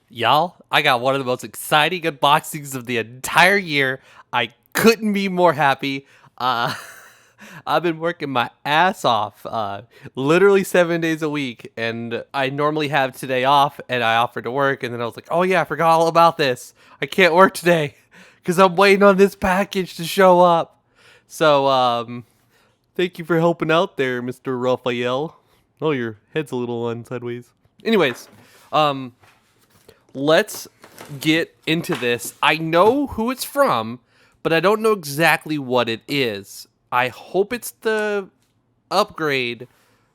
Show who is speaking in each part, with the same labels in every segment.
Speaker 1: Y'all, I got one of the most exciting unboxings of the entire year. I couldn't be more happy. Uh, I've been working my ass off, literally 7 days a week, and I normally have today off, and I offered to work, and then I was like, oh yeah, I forgot all about this. I can't work today, because I'm waiting on this package to show up. So, thank you for helping out there, Mr. Raphael. Oh, your head's a little on sideways. Anyways, let's get into this. I know who it's from, but I don't know exactly what it is. I hope it's the upgrade,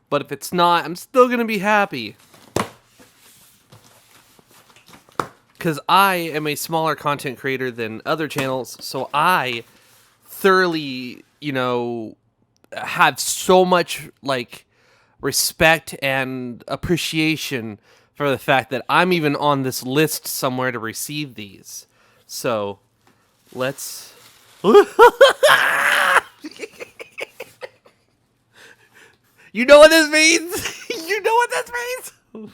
Speaker 1: but if it's not, I'm still going to be happy. Because I am a smaller content creator than other channels, so I thoroughly, have so much, respect and appreciation for the fact that I'm even on this list somewhere to receive these. So, let's... You know what this means? You know what this means?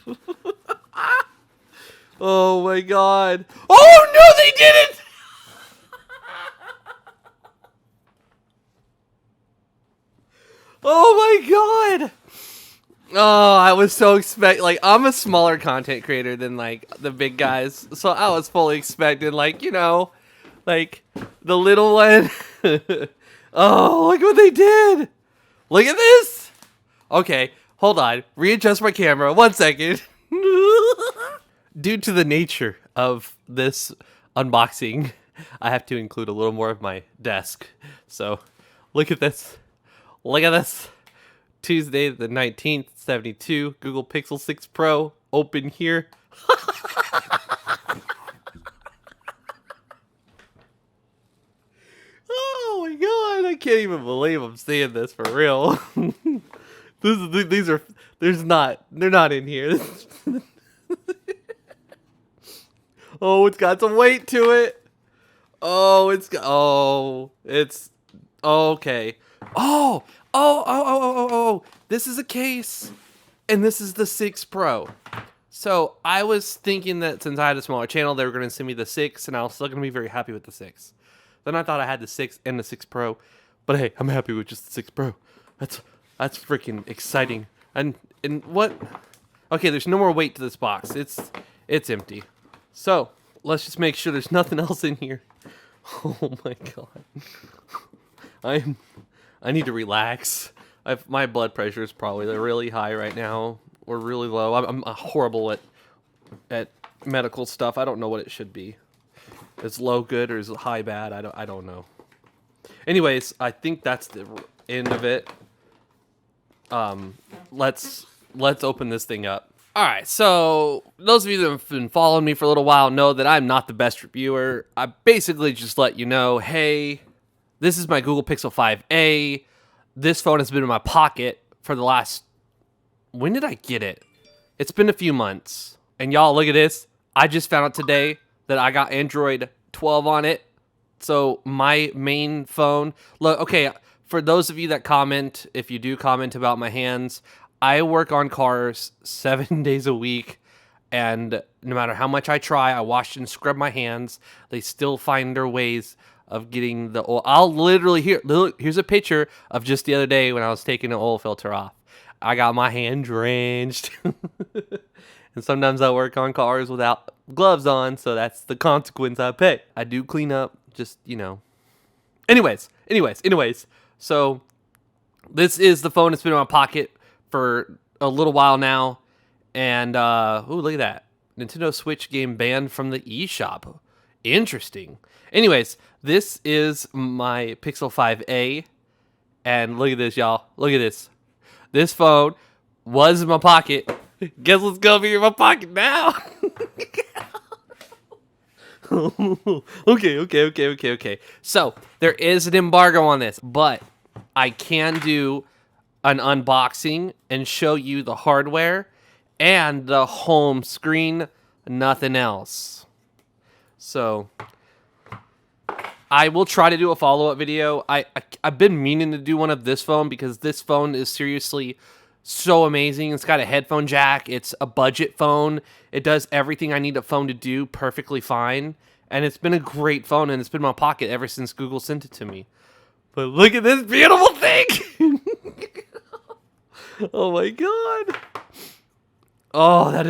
Speaker 1: Oh my god. Oh no, they didn't! Oh my god! Oh, I was so I'm a smaller content creator than the big guys, so I was fully expecting the little one. Oh, look what they did! Look at this! Okay, hold on. Readjust my camera. 1 second. Due to the nature of this unboxing, I have to include a little more of my desk. So, look at this. Look at this. Tuesday the 19th, 72, Google Pixel 6 Pro, open here. Oh my god, I can't even believe I'm seeing this for real. They're not in here. Oh, it's got some weight to it. It's okay. Oh, this is a case, and this is the 6 Pro. So I was thinking that since I had a smaller channel, they were going to send me the 6, and I was still going to be very happy with the 6. Then I thought I had the 6 and the 6 Pro, but hey, I'm happy with just the 6 Pro. That's freaking exciting. And what? Okay, there's no more weight to this box. It's empty. So let's just make sure there's nothing else in here. Oh my god. I need to relax. My blood pressure is probably really high right now, or really low. I'm horrible at medical stuff. I don't know what it should be. Is low good or is it high bad? I don't know. Anyways, I think that's the end of it. Let's open this thing up. All right, so those of you that have been following me for a little while know that I'm not the best reviewer. I basically just let you know, hey, this is my Google Pixel 5a. This phone has been in my pocket for the last... When did I get it? It's been a few months. And y'all, look at this. I just found out today that I got Android 12 on it. So my main phone... Look, okay, for those of you that comment, if you do comment about my hands, I work on cars 7 days a week. And no matter how much I try, I wash and scrub my hands, they still find their ways of getting the oil. I'll literally here's a picture of just the other day when I was taking the oil filter off. I got my hand drenched. And sometimes I work on cars without gloves on, so that's the consequence I pay. I do clean up, just, Anyways. So this is the phone that's been in my pocket for a little while now. And look at that. Nintendo Switch game banned from the eShop. Interesting. Anyways, this is my Pixel 5a, and look at this, y'all. Look at this. This phone was in my pocket. Guess what's gonna be in my pocket now? Okay. So, there is an embargo on this, but I can do an unboxing and show you the hardware and the home screen, nothing else. So... I will try to do a follow-up video. I've been meaning to do one of this phone because this phone is seriously So amazing. It's got a headphone jack. It's a budget phone. It does everything I need a phone to do perfectly fine. And it's been a great phone, and it's been in my pocket ever since Google sent it to me. But look at this beautiful thing. Oh my god. Oh, that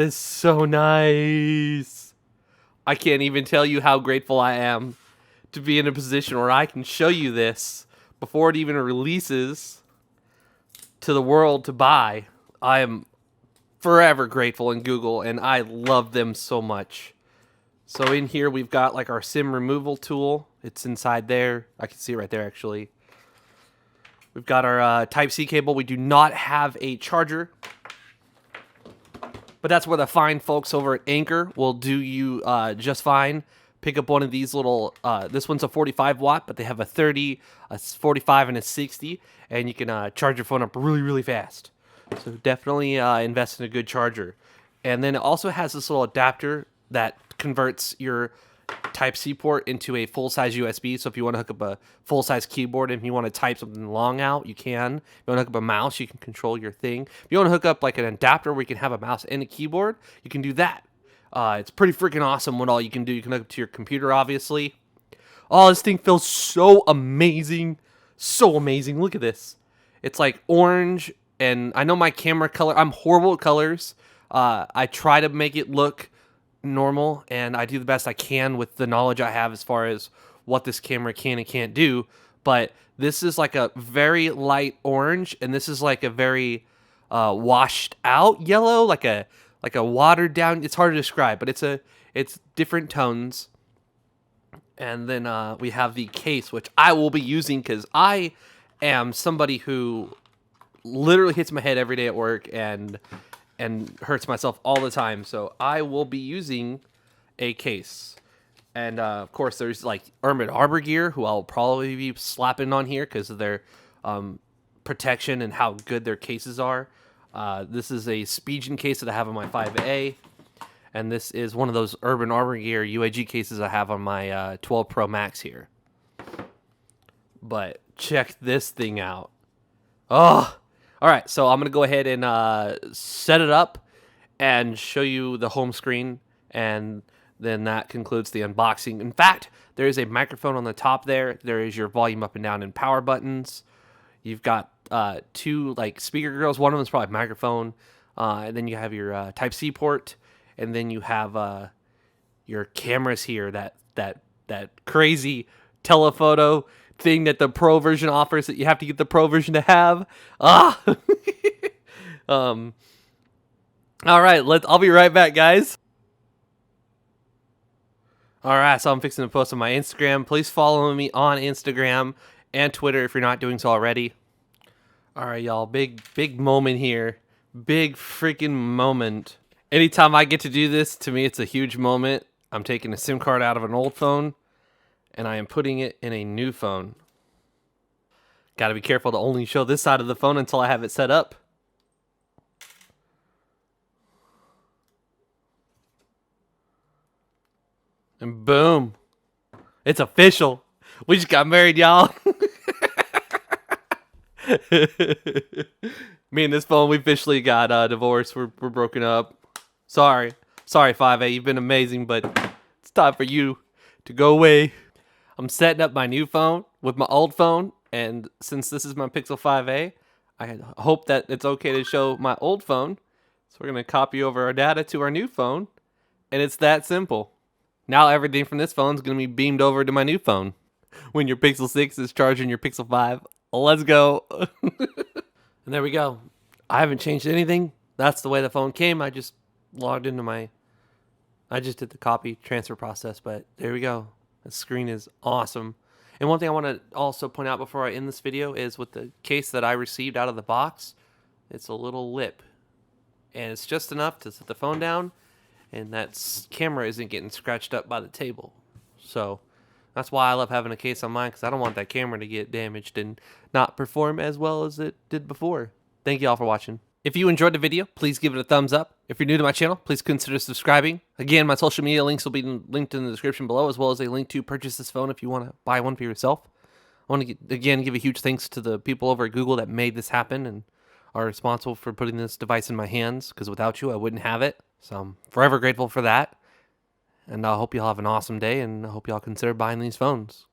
Speaker 1: is so nice. I can't even tell you how grateful I am to be in a position where I can show you this before it even releases to the world to buy. I am forever grateful in Google, and I love them so much. So in here we've got like our SIM removal tool. It's inside there. I can see it right there actually. We've got our Type-C cable. We do not have a charger, but that's where the fine folks over at Anchor will do you just fine. Pick up one of these little, this one's a 45 watt, but they have a 30, a 45, and a 60, and you can charge your phone up really, really fast. So definitely invest in a good charger. And then it also has this little adapter that converts your Type-C port into a full-size USB. So if you want to hook up a full-size keyboard and if you want to type something long out, you can. If you want to hook up a mouse, you can control your thing. If you want to hook up like an adapter where you can have a mouse and a keyboard, you can do that. It's pretty freaking awesome what all you can do. You can hook up to your computer, obviously. Oh, this thing feels so amazing. So amazing. Look at this. It's like orange, and I know my camera color, I'm horrible at colors. I try to make it look normal, and I do the best I can with the knowledge I have as far as what this camera can and can't do. But this is like a very light orange, and this is like a very washed out yellow, like a watered down. It's hard to describe, but it's different tones. And then we have the case, which I will be using because I am somebody who literally hits my head every day at work and hurts myself all the time. So I will be using a case. And of course, there's like Urban Arbor gear, who I'll probably be slapping on here because of their protection and how good their cases are. This is a Spigen case that I have on my 5A. And this is one of those Urban Arbor gear UAG cases I have on my 12 Pro Max here. But check this thing out. Oh, all right. So I'm going to go ahead and set it up and show you the home screen. And then that concludes the unboxing. In fact, there is a microphone on the top there. There is your volume up and down and power buttons. You've got two like speaker grills. One of them is probably a microphone. And then you have your Type-C port. And then you have your cameras here, that crazy telephoto thing that the Pro version offers that you have to get the Pro version to have. All right, I'll be right back, guys. All right, so I'm fixing to post on my Instagram. Please follow me on Instagram and Twitter if you're not doing so already. All right, y'all, big moment here. Big freaking moment. Anytime I get to do this, to me, it's a huge moment. I'm taking a SIM card out of an old phone, and I am putting it in a new phone. Got to be careful to only show this side of the phone until I have it set up. And boom. It's official. We just got married, y'all. Me and this phone, we officially got divorced. We're broken up. Sorry 5A, you've been amazing, but it's time for you to go away. I'm setting up my new phone with my old phone, and since this is my Pixel 5A, I hope that it's okay to show my old phone. So we're going to copy over our data to our new phone, and it's that simple. Now everything from this phone is going to be beamed over to my new phone. When your Pixel 6 is charging your Pixel 5, let's go. And there we go. I haven't changed anything. That's the way the phone came. I just logged into I just did the copy transfer process, but there we go. The screen is awesome. And one thing I want to also point out before I end this video is with the case that I received out of the box, it's a little lip. And it's just enough to set the phone down, and that camera isn't getting scratched up by the table. So that's why I love having a case on mine, because I don't want that camera to get damaged and not perform as well as it did before. Thank you all for watching. If you enjoyed the video, please give it a thumbs up. If you're new to my channel, please consider subscribing. Again, my social media links will be linked in the description below, as well as a link to purchase this phone if you want to buy one for yourself. I want to, again, give a huge thanks to the people over at Google that made this happen, and are responsible for putting this device in my hands, because without you, I wouldn't have it. So I'm forever grateful for that. And I hope y'all have an awesome day, and I hope y'all consider buying these phones.